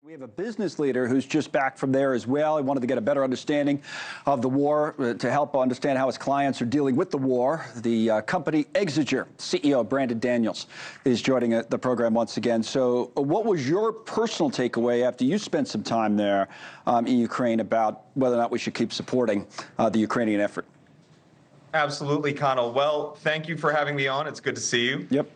We have a business leader who's just back from there as well. He wanted to get a better understanding of the war to help understand how his clients are dealing with the war. The company Exiger CEO Brandon Daniels is joining the program once again. So what was your personal takeaway after you spent some time there in Ukraine about whether or not we should keep supporting the Ukrainian effort? Absolutely, Connell. Well, thank you for having me on. It's good to see you. Yep.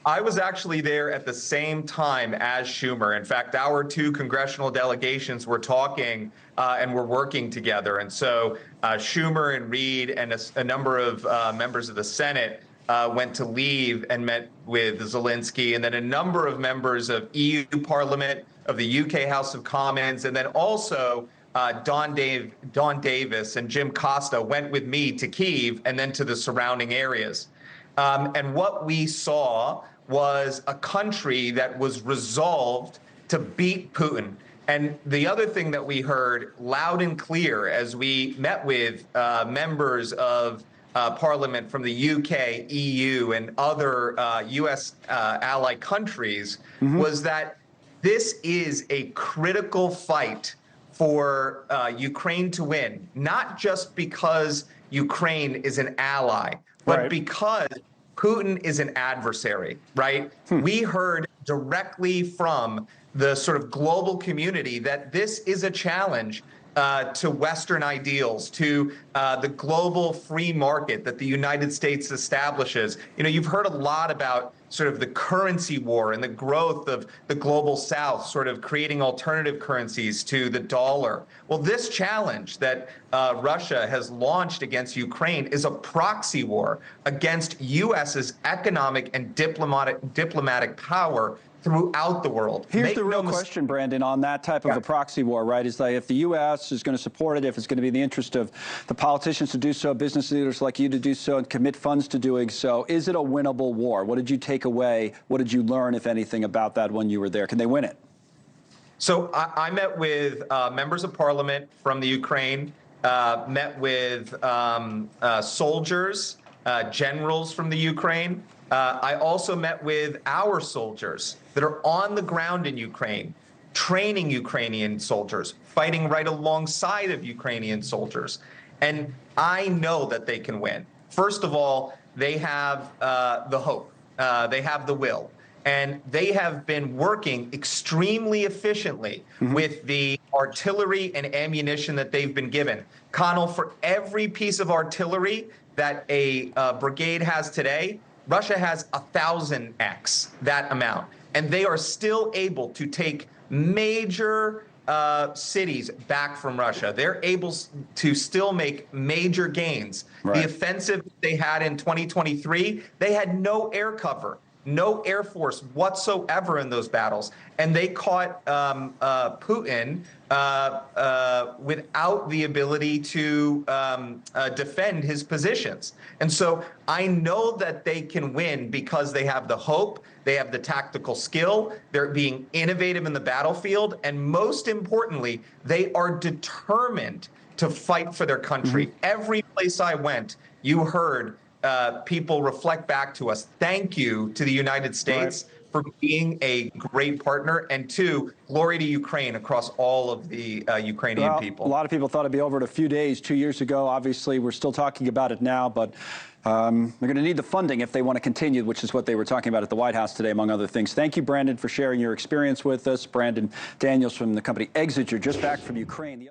I was actually there at the same time as Schumer. In fact, our two congressional delegations were talking and were working together. And so Schumer and Reid and a number of members of the Senate went to leave and met with Zelensky, and then a number of members of EU Parliament, of the UK House of Commons, and then also Don Davis and Jim Costa went with me to Kyiv and then to the surrounding areas. And what we saw was a country that was resolved to beat Putin. And the other thing that we heard loud and clear as we met with members of Parliament from the UK, EU, and other US ally countries was that this is a critical fight for Ukraine to win, not just because Ukraine is an ally, but because Putin is an adversary, right? We heard directly from the sort of global community that this is a challenge to Western ideals, to the global free market that the United States establishes. You know, you've heard a lot about sort of the currency war and the growth of the global South, sort of creating alternative currencies to the dollar. Well, this challenge that Russia has launched against Ukraine is a proxy war against U.S.'s economic and diplomatic power throughout the world. Here's the real question, Brandon, on that type of a proxy war, right? Is that if the U.S. is going to support it, if it's going to be in the interest of the politicians to do so, business leaders like you to do so, and commit funds to doing so, is it a winnable war? What did you take away? What did you learn, if anything, about that when you were there? Can they win it? So I met with members of parliament from the Ukraine, met with soldiers, generals from the Ukraine. I also met with our soldiers that are on the ground in Ukraine, training Ukrainian soldiers, fighting right alongside of Ukrainian soldiers. And I know that they can win. First of all, they have the hope, they have the will, and they have been working extremely efficiently with the artillery and ammunition that they've been given. Connell, for every piece of artillery that a brigade has today, Russia has 1,000x that amount, and they are still able to take major cities back from Russia. They're able to still make major gains. The offensive they had in 2023, they had no air cover, no Air Force whatsoever in those battles, and they caught Putin without the ability to defend his positions. And so I know that they can win because they have the hope, they have the tactical skill, they're being innovative in the battlefield, and most importantly, they are determined to fight for their country. Every place I went, you heard people reflect back to us, thank you to the United States for being a great partner, and two, glory to Ukraine across all of the Ukrainian people. A lot of people thought it'd be over in a few days, 2 years ago. Obviously, we're still talking about it now, but they're going to need the funding if they want to continue, which is what they were talking about at the White House today, among other things. Thank you, Brandon, for sharing your experience with us. Brandon Daniels from the company Exiger, just back from Ukraine.